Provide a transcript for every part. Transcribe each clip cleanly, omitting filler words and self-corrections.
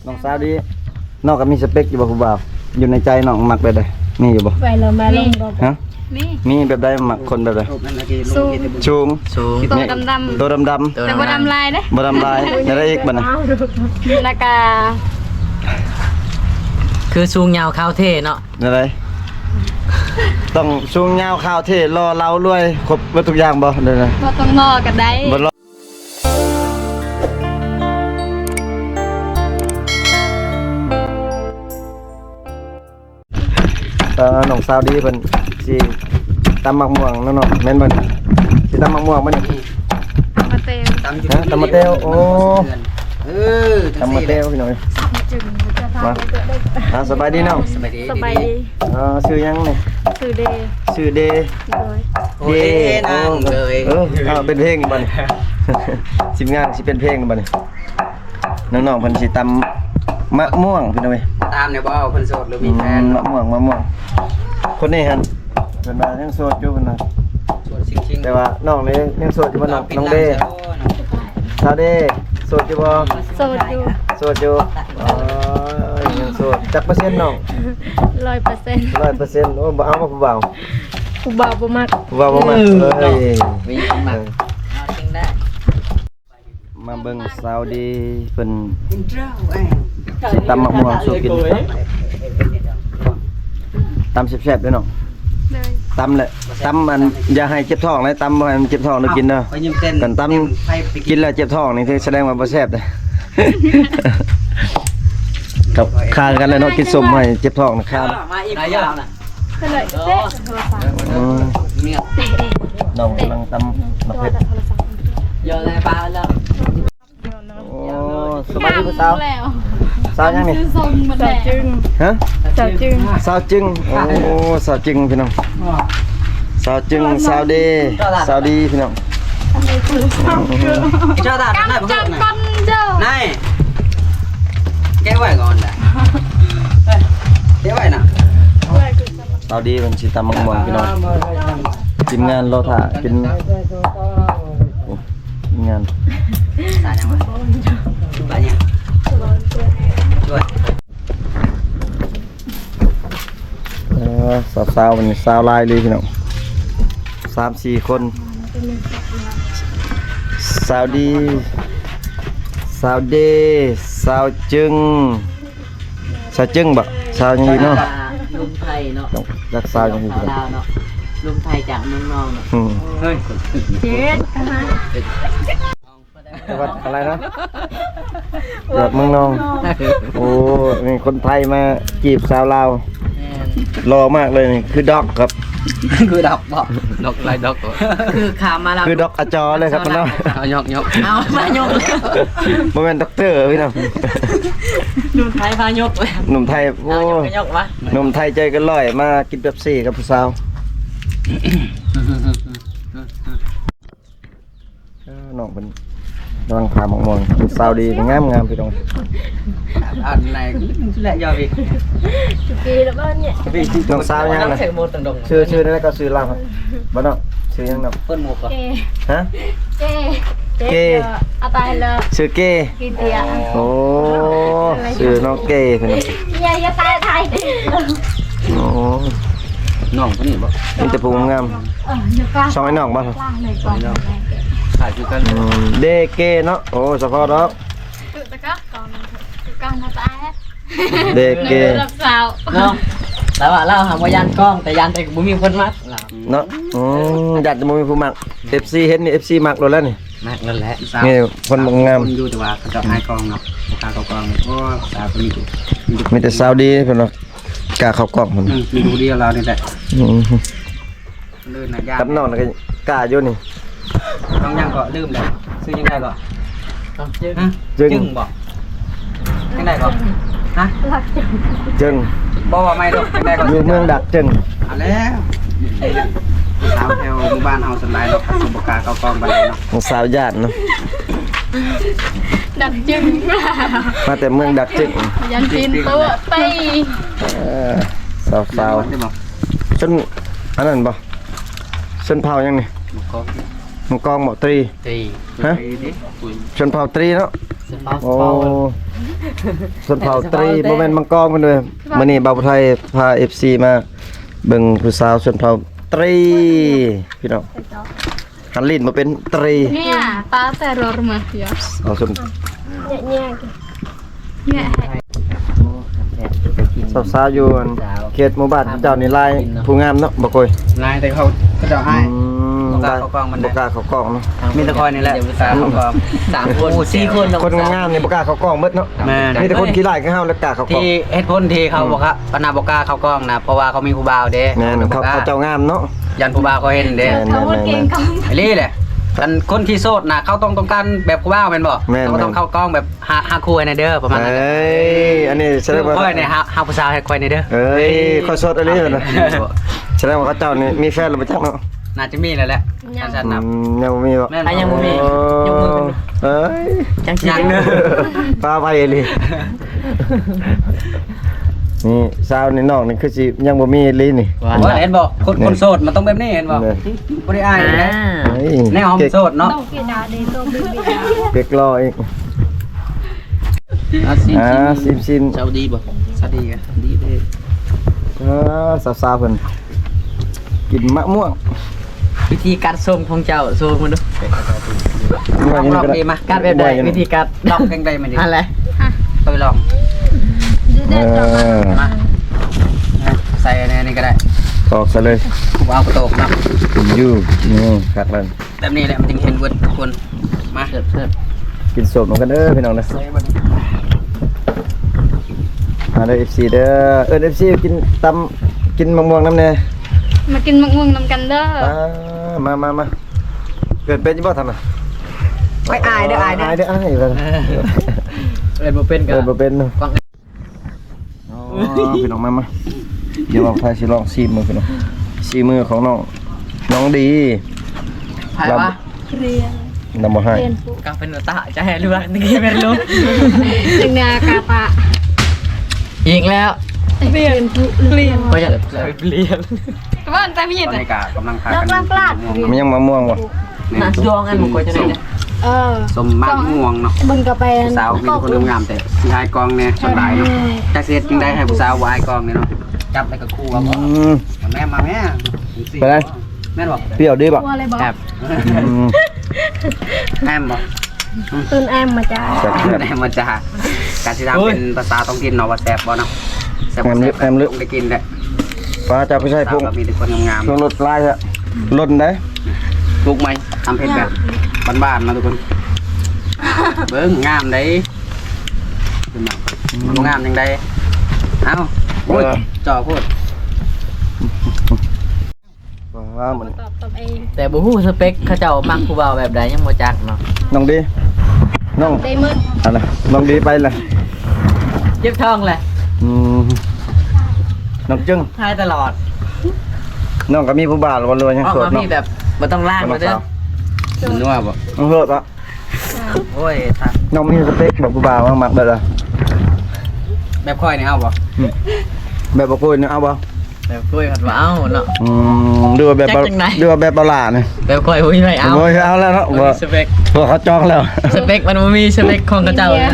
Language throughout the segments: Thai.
น้องสาวดีน้องก็มีสเปคอยู่บ่ผู้บ่าวอยู่ในใจน้องมักแบบใดมีอยู่บ่ ไปแล้วมาลงรถ ฮะมีแบบใดมักคนแบบใด สูง สูง ตัวดำ ตัวดำ แต่บ่ดำลายเด้ บ่ดำลายอะไรอีกบ่น่ะ แล้วก็ คือสูงยาวข้าวเท่เนาะ อะไรต้องสูงยาวขาวเท่รอเรารวยครบทุกอย่างบ่เด้อนะ บ่ต้องรอกันได้ บ่รอน้องสาวดีเพิ่นสิตำมักม่วงเนาะแม่นบ่สิตำมักม่วงบ่นี่ มาเต็ม ฮะตำมะเตวโอ้ จัง ตำมะ ซี่ เตวพี่น้อย จึงจะพา มา ไปเกิดได้ สบายดีน้อง สบายดี สบายดี ชื่อยังนี่ สื่อเดย์ ชื่อเด โดย โอ้ยนางเลย เป็นเพลงบ่นี่ ทีมงานสิเป็นเพลงบ่นี่น้องๆเพิ่นสิตำมะม่วงพี่น้อย ตามเนี่ยบ่เอาคนโสดหรือมีแฟน มะม่วงคนนี้หั่นเพิ่นว่ายังโสดอยู่เพิ่นน่ะ โสดชิงๆ แต่ว่าน้องนี่ยังโสดอยู่บ่น้องเดสาวเดโสดอยู่บ่ โสดอยู่ โสดอยู่ยังโสดจักเปอร์เซ็นต์น้อง 100% 100%โอ้บ่เอามาผู้บ่าว ผู้บ่าวบ่มัก ผู้บ่าวบ่มักเลย มีคนมาเอาจริงได้ มาเบิ่งสาวดีเพิ่นสิตำมะม่วงสู่กินตำแซ่บๆเด้อน้อง เลย ตำแหละตำมันอย่าให้เจ็บท้องเลยตำบ่ให้มันเจ็บท้องแล้วกินเด้อ ไปยืมเต้น กันตำกินแล้วเจ็บท้องนี่แสดงว่าบ่แซ่บเด้อ กับคางกันเลยเนาะกินส้มให้เจ็บท้องนะคาง มาอีกแล้วน่ะ ก็เลยเต๊ะโทรศัพท์ เมีย น้องกำลังตำมะเขือ โทรศัพท์ เยอะเลยปลาแล้ว โอ้สบายดีผู้สาว แล้ว สาวยังนี่ ชื่อทรงมันแหละจึง ฮะ สาวจึง สาวจึงโอ้สาวจึงพี่น้องสาวจึงสาวดีสาวดีพี่น้อง เจ้าตาหน้าผม จับ น่ะ กันเจ้าน ายแก้ไว้ก่อนได้แก้ไว้น่ะ สาวดีเพิ่นสิตำมะม่วงพี่น้องทีมงานรอท่ากินโอ้ทีมงาน สายยังวะไปยังช่วย สาวๆวันนี้สาวลายเลยพี่น้อง3-4 คนสาวดีสาวเดสาวจึงสาวจึงบ่สาวยังอยู่เนาะ ลุงไทยเนาะ รักสาวยังอยู่พี่น้อง ลาวเนาะลุงไทยจากเมืองนอกเนาะ เฮ้ย เจ็ดกันฮะ จังหวัดอะไรนะจังหวัดเมืองนองโอ้นี่คนไทยมาจีบสาวลาวรอมากเลยนี่คือด็อกครับ คือดอกบอกดอกลายดอกคือขามาแล้ว คือด็อกอาจอเลยครับพี่น้อง เอายกเอามายก โมเมนต์ด็อกเตอร์พี่น้อง ลุงไทยพายกเลย หนุ่มไทยโอ้ ยกวะ หนุ่มไทยใจกันร้อยมากินเป๊ปซี่กับผู้สาวน้องเป็นกำลังพาหมองมองเป็นสาวดีงามพี่น้อง อันไหนแหละยอดพี่ จุกีแล้วบ้านเนี่ย น้องสาวยัง น้ำ นะ ใส่หมดตังดง ชื่อนั่นก็ชื่อลาวครับบ้านน้องชื่อยังน้อง เปิ้ลหมวกอ่ะ เจ ฮะ เจเจอาตายเลย ชื่อเก้ กินเตีย โอ้ชื่อน้องเก้พี่น้อง อย่าตายไทย โอ้ น้องคนนี้บ่ นี่จะพูงาม เดี๋ยวก้า ช่องไอ้น้องบ้าง ล่างเลยก่อน ถ่ายคือกัน เดเก้เนาะโอ้เฉพาะเนาะ จุดตะกักก่อนก่อนมาตาย เดเก้ รับสาว เนาะแล้วว่าเราหาว่ายันกล้องแต่ยันแต่บุมีคนมัดเรา เนาะอยากจะมีผู้มัก FC เห็นนี่ FC มักโดนแล้วนี่ มากนั่นแหละ นี่คนบ่งาม คนอยู่แต่ว่าเขาจะหายกองเนาะกากกองโอ้สาวคนนี้ มีแต่สาวดีเพิ่นเนาะกล้าเข้ากล้องเพิ่น มีดูเดียวเราเนี่ยแหละ อืม ลื่นนะยาก กับน้องน่ะก็กล้าอยู่นี่ ต้องยังก็ลืมเลยซื้อยังไงก็จึงบอกยังไงก็ฮะ รักจัง จึง บอกว่าไม่ดอกยังไงก็ อยู่เมืองดักจึง เอาแล้วสาวแถวหมู่บ้านเอาสไลด์เนาะสุบกาเกากองไปเลยเนาะ ของสาวญาติเนาะ ดักจึง มาแต่เมืองดักจึง ยันปีนตัวไป สาว ได้บอก ๆชนอันนั้นบ่ชนเผ่ายังนี่ กอง หมู่กองบ่ตรี ตี ฮะ ชนเผ่าตรีเนาะโอ้ ชนเผ่าตรีบ่แม่นมังกรกันเด้อมื้อนี้บ่าวไทยพา FC มาเบิ่งผู้สาวชนเผ่าตรีพี่น้องหันลิ้นมาเป็นตรี เนี่ยป้าteror mah ya เอาชน เนี่ย สาวๆอยู่อันเขตหมู่บ้านเจ้านี่ลายผู้งามเนาะบ่ค่อย นายแต่เขาจะให้ บ่กล้าเข้ากล้องมัน บ่กล้าเข้ากล้องเนาะ มีแตะคอยนี่แหละสามคน3คน4คน คนงามๆนี่บ่กล้าเข้ากล้องหมดเนาะ แม่น มีแต่คนขี้ร้ายคือเฮาแล้วกล้าเข้ากล้อง ที่เหตุผลที่เขาบอกครับปนาบอกกล้าเข้ากล้องนะเพราะว่าเขามีผู้บ่าวเด้ แม่นเขาเจ้างามเนาะ ยันผู้บ่าวเขาเห็นเด้ แม่น เขาเก่งกัน ไอ้นี่แหละกันคนที่โสดนะเขาต้องการแบบผู้บ่าวแม่นบ่ แม่น เขาต้องเข้ากล้องแบบหาคู่ให้ในเด้อประมาณนั้น เอ้ยอันนี้แสดงว่า ค่อยในหาผู้สาวให้ค่อยในเด้อ เอ้ยขอสดอันนี้นะแสดงว่าเขาเจ้านี่มีแฟนหรือบ่จักเนาะ น่าจะมีแล้วแหละฉันนับ ยังบ่มีบ่ แม่นยังบ่มี ยกมือเอ้ย จังยังเด้อ ปลาไปเลยนี่สาวนี่น้องนี่คือสิยังบ่มีลีนี่ ว่าเห็นบ่คนโสดมันต้องแบบนี้เห็นบ่บ่ได้อายนะ เฮ้ย แนวหอมโสดเนาะ ต้องกินดาเดโตบิบิดา เปียกรออีกซิม เจ้าดีบ่สวัสดีกันดีเด้อ สาวๆเพิ่นกินมะม่วง วิธีการส้มของเจ้าโซ่มันดู ม่วง ลองดีมาการแบบใดวิธีการลองกันได้มันดีอะไรไปลอง ดูได้ตรง มาใส่ในนี้ก็ได้ ตอกซะเลย วางกระโตกเนาะ อยู่นี่คักเลย แบบนี้แหละมันจึงเห็นเวิร์ดทุกคนมาเสิร์ฟ กินสดเหมือนกันเด้อพี่น้องนะ ใส่บัดนี้ มาเด้อ FC เด้อFC กินตำกินมะม่วงน้ำแน่ มากินมักม่วงนำกันเด้อ มาเกิดเป็นยี่บ่ทำอ่ะ ไม่อายเด้ออายเด้อ อายเด้ออายเลย เล่นบ่เป็นกั เกิ น ดบ่เป็นเนาะอ๋อพี่น้องมาเดี๋ยวบอกไทยสิลองซีมือพี่น้องซีมือของน้องดี ใครวะ เรียน นำมาให้ เรียนปุ๊ กาเป็นตาจะให้รู้ว่านี่เป็นลูก ตึงนากาตะ ยิงแล้ว เรียนปุ๊เรียน ก็จะเรียน แต่ว่าแต่ไม่ยิน ตอน แต่ นี้กำลังพา นัก กัน ล่างกลาด มันยังมะม่วงวะ น่าดวงอันมันก็จะได้ สม มากม่วงเนาะ บึงกระเปน สาวมีคนงามแต่ชายกองเนี่ยสบายเนาะจักเสียจึงได้ให้ผู้สาววายกองเนี่ยเนาะจับไปกับคู่ว่าบ่แม่มาแม่ ไปเลย แม่บอก เปรี้ยวดีป่ะ ตัวอะไรบอก ครับแอมบอก ตื่นแอมมาจ้า แอมมาจากการที่ทำเป็นภาษาท้องถิ่นเนาะว่าแซ่บบ่เนาะแซ่บได้กินได้ ป้าจะไปใช้พวก มีแต่คนงาม ช่วงรถลายอะรถได้ ๆปลูกไหมทำเผ็ดแบบบ้านๆมาทุกคนเบิ้งงามได้มันงามยังไงเอ้าโอ้ยจ่อพูด ว่าเหมือน ตอบเอง แต่บ่ฮู้สเปคเขาเจ้ามักผู้บ่าวแบบใดยังบ่จักเนาะ น้องดีน้อง ได้มืด อะไรน้องดีไปเลย เจ็บท้องแหละ น้องจึง ทายตลอด น้องก็มีผู้บ่าววันรวยยัง ออก โสด มา เนาะ พี่แบบบ่ต้องล้าง น้อง เด้อ สาว มันนัวบ่ น้องโสดปะ โอ้ยถ้า น้องมีสเปคแบบผู้บ่าวว่ามักแบบอะไร แบบค่อยนี่เอาบ่ แบบบ่คุยเนี่ยเอาบ่ แบบคุยกันว่าเอาเนาะ ดูว่าแบบ จักจังไหน ดูว่าแบบเบาหลาเนี่ย แบบค่อยบ่มีไผเอา โอ้ยเอาแล้วเนาะ บ่มีสเปค พวกเขาจองแล้ว สเปคมันบ่มีสเปคของเขาเจ้านะ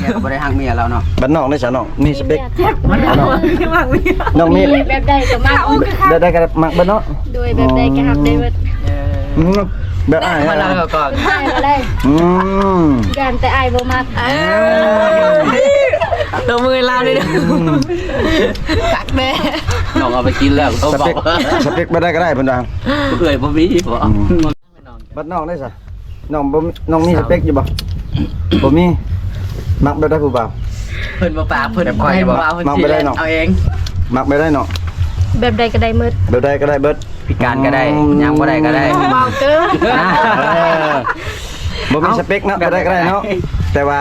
เมียก็บ่ได้หักเมียแล้วเนาะ บ้านนอกได้สาวน้องมีสเปค มันเอามากมี น้องมี แบบใดก็มาก ได้กันมักบ้านเนาะ ด้วยแบบใดก็หับได้หมด แบบอ้าย มาเราก่อน ได้มาได้ การแต่อายบ่มาก ตัวมือลาวเลยเด้อตักแม่ น้องเอาไปกินแล้วต้อง ส บอ เป ก คสเปคบ่ได้ก็ได้เพิ่นว่า เอ้ยบ่มีบ่ บ้านนอกได้ซะน้องบ่น้องมีสเปคอยู่บ่บ่มีมักแบบได้ผู้บ่าว เพิ่นบ่ปากเพิ่นให้บ่เอาเพิ่น มัก สิ ไปได้เนาะ เอาเอง มักไปได้เนาะ แบบใดก็ได้มืด แบบใดก็ได้เบิด พิการก็ได้ยังบ่ได้ก็ได้ เบาเกิน บ่มีสเปคเนาะบ่ได้ก็ได้เนาะแต่ว่า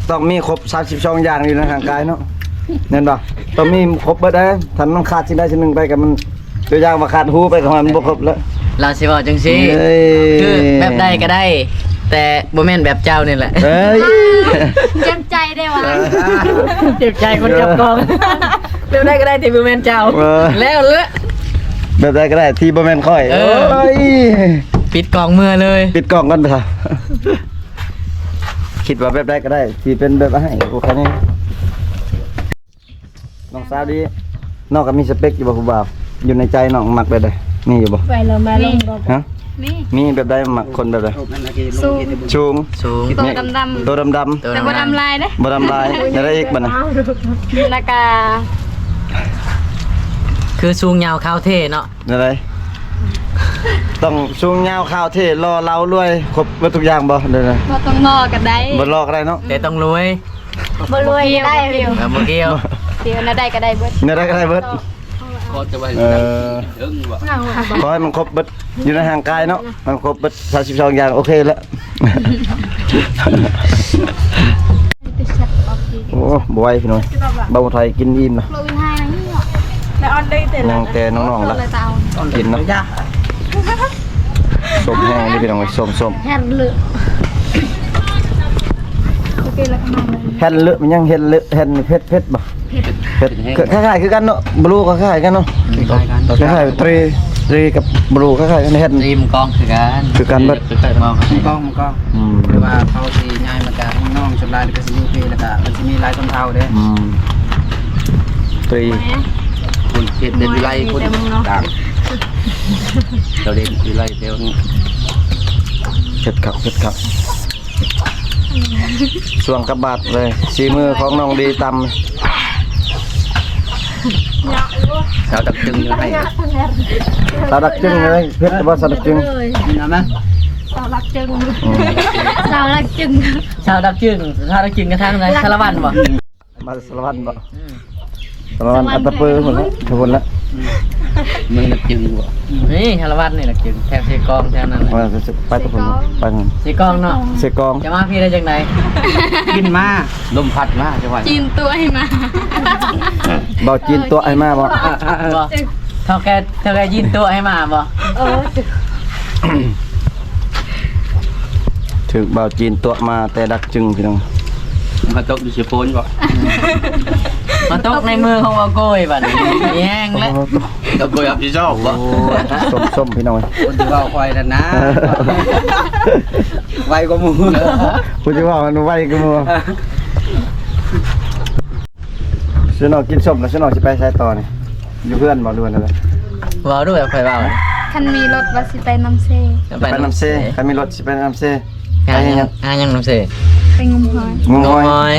ต้องมีครบ32อย่างอยู่ในร่างกายเนาะนั่นบ่ต้องมีครบเบิดได้ถ้ามันขาดสิ่งใดสิ่งหนึ่งไปก็มันตัวอย่างว่าขาดหูไปก็มันบ่ครบแล้ว เราสิบอกจังซี่ เอ้ย คือแบบใดก็ได้ แต่บ่แม่นแบบเจ้านี่แหละ เอ้ย เจ็บใจได้วะ เจ็บใจคนจับกองแบบใดก็ได้ที่บ่แม่นเจ้า แล้วเลอะ แบบใดก็ได้ที่บ่แม่นค่อย เออ ย ปิดกองเมื่อเลย ปิดกล้องกันเถอะ คิดว่าแบบใดก็ได้ที่เป็นแบบให้โอเคนี่น้องสาวดีน้องก็มีสเปคอยู่บ่ผู้บ่าวอยู่ในใจน้องมักแบบใดมีอยู่บ่ ไปเรามาลงบ่ ฮะ นี่ มีแบบใดมักคนแบบใด สูง ชูง สูง ตัวดำ ตัวดำ ๆแต่บ่ดำลายเด้ ๆบ่ดำลายอะไรอีกบ่น่ะ แล้วก็ คือสูงยาวข้าวเท่เนาะ อะไรต้องชูงยาวข้าวเท่รอเรารวยครบหมดทุกอย่างบ่เด้อ บ่ต้องงอก็ได้ บ่รอก็ได้เนาะ แต่ต้องรวย บ่รวยก็ได้เดียว แล้วบ่เกี่ยว เดียวน่ะได้ก็ได้เบิด เนี่ยได้ก็ได้เบิด ก็จะไป เออ ถึงบ่ ขอให้มันครบเบิดอยู่ในห่างกายเนาะมันครบเบิด32อย่างโอเคแล้ว โอ้บ่ไหวพี่น้อยบ่าวไทยกินอิ่มนะ โลวินให้นี่หรอแล้วออนได้แต่ ยังแต่น้องๆละ เลยเตา กินเนาะส้มแห้งนี่พี่น้องส้ม แฮนเลอะโอเคแล้วก็มาเลย แห่นเลอะมันยังเห็นเลอะแห่นเผ็ดบ่เผ็ดคล้ายๆคือกันเนาะบลูก็คล้ายกันเนาะ คล้ายกัน คล้ายๆตรีกับบลูคล้ายๆกันแห่น ริมกองคือกัน คือกันเบิด คือกันมอง กล้องมันก็ อืม หรือว่าเขาสิง่ายมันก็น้องๆชำนาญก็สิอยู่ที่แล้วก็มันสิมีหลายต้นเท่าเด้ อืมตรี คุณเฮ็ดเด่นวิไลคุณตามเจ้าเด่นวิไลเดี๋ยวนี้ เผ็ดครับส่วงกระบาดเลยสีมือของน้องดีตำ เจ้าตักจึงอยู่ให้ สาดักจึงเลยเผ็ดบ่สาดักจึง นะมั้ย สาวรักจึง อืม สาวรักจึง ชาวดักจึงกระทั่งไหนสารวัตรบ่ มาสารวัตรบ่สารวัตรอัตตะเปอร์หมดแล้วทุกคนละ มึงตักจึงบ่ นี่สารวัตรนี่ดักจึงแถบเสกองแถวนั้น ว่าจะไปทุกคนไปกัน เสกองเนาะ เสกอง จะมาพี่ได้จังไหน กินมาลมพัดมาจังหวะ จีนตัวให้มา เบาจีนตัวไอ้มาบ่ บ่เท่าแกยินตัวให้มาบ่ จึง ถึกเบาจีนตัวมาแต่ดักจึงพี่น้อง มาตกอยู่สิโพนบ่ มาตกในมือของว่าโกยบัดนี้แห้งแล้ว ตะโกยอับสิชอบบ่ โอ้ส้มพี่น้อง คนที่ว่าควายนั่นนะไวกว่าหมู่ กูจะว่ามันไวกูมัวฉันออกกินส้มแล้วฉันออกสิไปใช้ต่อนี่อยู่เพื่อนบ่ด่วนอะไร เว้าด้วยค่อยเว้า คันมีรถว่าสิไปน้ำเซ ไปน้ำเซ่ใครมีรถสิไปน้ำเซ่ งานยังน้ำเส ไปงมหอย งงหอย หอย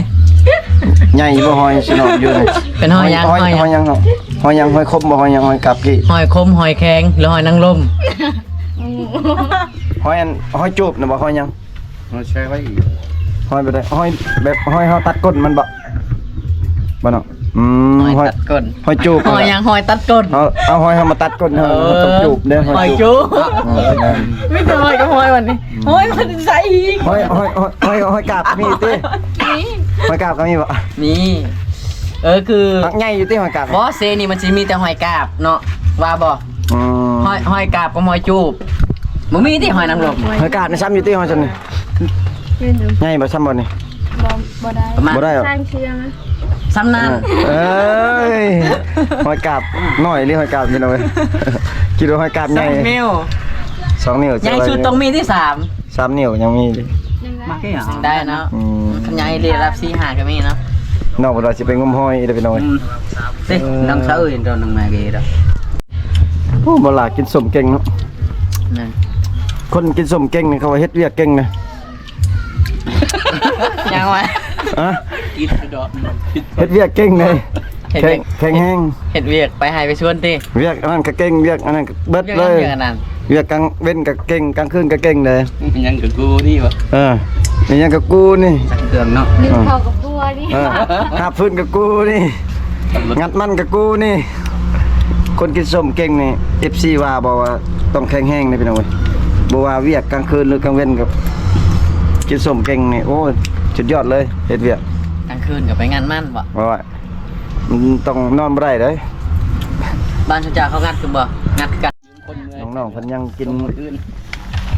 ใหญ่บ่หอยฉันออกอยู่นี่ เป็นหอยยัง หอยยังเนาะหอยยังหอยคมบ่หอยยังหอยกับกี่ หอยคมหอยแข็งหรือหอยนางรม หอยอันหอยจูบน่ะบ่หอยยัง เราใช้ไว้อีก หอยแบบหอยแบบหอยเฮาตัดก้นมันบ่บ่เนาะหอยตัดก้น หอยจูบ หอยยังหอยตัดก้น เอาหอยเฮามาตัดก้นเฮามันต้องจูบเด้อ หอยจูไม่เป็นหอยกับหอยวันนี้หอยมันใส่อีก หอยกาบมีติหอยกาบก็มีบ่ นี่คือ หักใหญ่อยู่ติหอยกาบบ อสเซนี่มันสิมีแต่หอยกาบเนาะว่าบ่ อืม หอยกาบกับหอยจูบมึงมีที่หอยนางรม หอยกาบนี่ซ้ำอยู่ติหอยซั่นนี่ ยืนอยู่ ใหญ่บ่ซ้ำบ่นี่ บ่ได้ ประมาณ บ่ได้หรอ สร้างเชียงนะ ซ้ำนาน เอ้ยหอยกาบน้อยหรือหอยกาบพี่น้องเว้ยคิดว่าหอยกาบใหญ่ นิ้ว 2 นิ้ว ใหญ่สุดต้องมีที่3 3 นิ้วยังมีดิ มาแค่หยัง ได้เนาะ อืม ใหญ่เรียรับ4 5ก็มีเนาะ นอกบ่ได้สิไปงมหอยเด้อพี่น้องเว้ย สินังเสือเห็นตอนนังมาเกด โอ้บ่ล่ะกินส้มเก่งเนาะ นั่น คนกินส้มเก่งนี่เขาว่าเฮ็ดเวียกเก่งนะ ยังวะ อะ กินดอก เฮ็ดเวียกเก่งเลยแข็งแห้ง เห็ดเวียกไปให้ไปชวนติ เวียกอันนั้นก็เก่งเวียกอันนั้นก็เบิดเลย เวียกนั่น เวียกกลางเว้นก็เก่งกลางคืนก็เก่งเลย ยังกับกูนี่วะ นี่ยังกับกูนี่ เครื่องเนาะ นึ่งข้าวกับบัวนี่ หาบพื้นกับกูนี่งัดมันกับกูนี่ คนกินส้มเก่งนี่ FC ว่าบอกว่าต้องแข็งแห้งนี่พี่น้องเว้ยบ่ว่าเวียกกลางคืนหรือกลางเว้นกับกินส้มเก่งนี่โอ้ยสุดยอดเลยเฮ็ดเวียก กลางคืนก็ไปงานมั่นบ่ ว่ามันต้องนอนบ่ได้เด้ย บ้านชุจ่าเขางัดคือบ่งัดกัน น้องๆเพิ่นยังกิน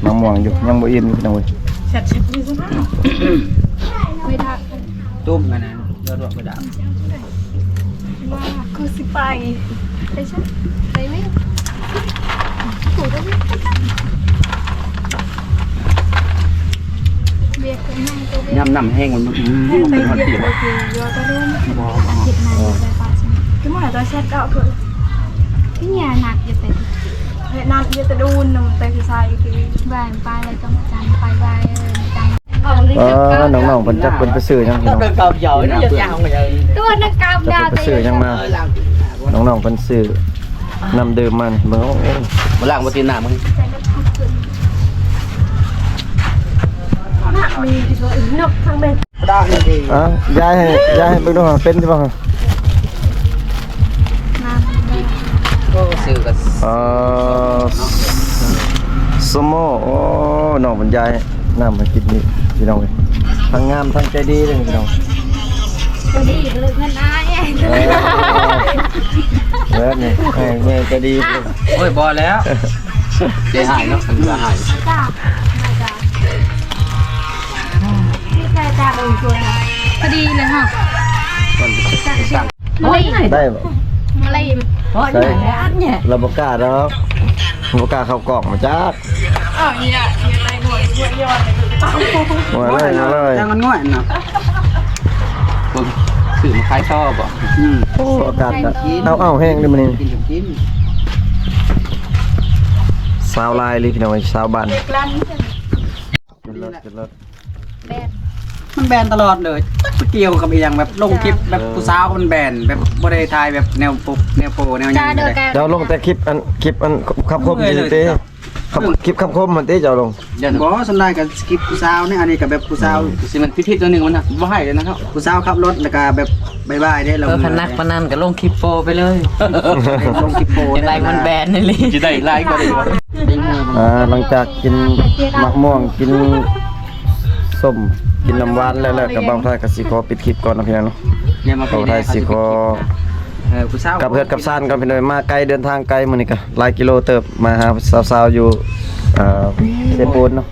มะม่วงอยู่ยังบ่อิ่มอยู่พี่น้องเว้ย ไม่ได้ ตุ้มกันนะเดือดไปด่า ว่ากูสิไปไปใช่ไปไหมถูกได้ไหม เบียร์คือนั่งตัวเบียร์ ยำน้ำแห้งมัน ไป เป็นฮอต เบีย เปีย ร์คือโยตะรุ่นคิดนานไปป่ะใช่ไหมคือเมื่อไหร่ตัวเช็ดก็คือที่เนี่ยหนักอยู่แต่เวียดนามอยู่แต่ดูนนึงแต่คือใส่คือแบนไปเลยต้องจันไปไปจันน้องๆเพิ่นจักเพิ่นไปซื้อหยังพี่น้อง เดินเก่าเหยาเนาะยาวๆเลย ตัวนักกาวดาว เพิ่นไปซื้อหยังมาน้องๆเพิ่นซื้อน้ำดื่มมันเบิ่งโอ้ มาล้างบ่ตีนหน้ามึง มีตัวนกทั้งเป็น ได้ดี อ่ะยายให้เบิ่งดูว่าเป็นใช่บ่ น้ำ ก็ซื้อกับ สโมโอ้น้องบรรยายน้ำมากินนี่พี่น้องเอ้ยทั้งงามทั้งใจดีเลยพี่น้อง ตัวดีเลยเงินอาย นี่แม่ใจดีเลย โอ้ยบ่แล้วใจหายเนาะมันจะหาย จ้าจ้าที่ใครจ้าเออตัวนะพอดีเลยฮะ ก่อนจะสั่ง มาเลย ได้บ่ มาเลย โอ้ยเนี่ยอันเนี่ย เราบ่กล้าดอกบ่กล้าเข้ากล่องมาจัก อ๋อเนี่ยในหัวยอดเลยคือ มาเลย จังมันง่อยนะผมซื้อมาขายชอบบ่ โอ้อากาศก็เอาแห้งเลยมื้อนี้ กิน สาวลายเลยพี่น้องเอ้ยสาวบ้าน กลั้น กินรถ แบน มันแบนตลอดเลยเกี่ยวกับอย่างแบบลงคลิปแบบผู้สาวมันแบนแบบบ่ได้ถ่ายแบบแนวปุ๊บแนวโปแนวหยั จ้าง เดินกัน เจ้าลงแต่คลิปอันคำคมอยู่ติคลิปคำคมมันติเจ้าลง บ่สำได้กับคลิปผู้สาวนี่อันนี้ก็แบบผู้สาวสิมันพิษตัวนึงมันน่ะบ่ให้เลยนะครับผู้สาวขับรถแล้วก็แบบบ๊ายบายเด้เรา พนักพนันกับลงคลิปโปไปเลย ลงคลิปโป ยังไงมันแบนนี่เลย จะได้ไลค์ก็ได้บ่ หลังจากกินมะม่วงกินส้มกินน้ำหวานแล้วกับบางท่านก็สิขอปิดคลิปก่อนนะพี่น้องเนาะ อย่ามา บางท่านสิขอ ผู้สาว กับเพื่อนกับซ่านกันพี่น้องมาไกลเดินทางไกลมื้อนี้ก็หลายกิโลเติบมาหาสาวๆอยู่เซปูนเนาะ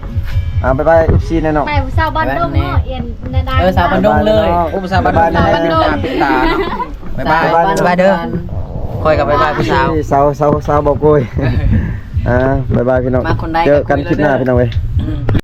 บ๊ายบาย FC แน่เนาะ ไปผู้สาวบ้านดงเนาะเอ็นได้ สาวบันดงเลย ผู้สาวบ้านดงปิดตาเนาะบ๊ายบาย สบายเด้อคอยกับบ๊ายบายผู้สาว สาวบอกโกยบ๊ายบายพี่น้อง มาคนใด เจอกันคลิปหน้าพี่น้องเว้ย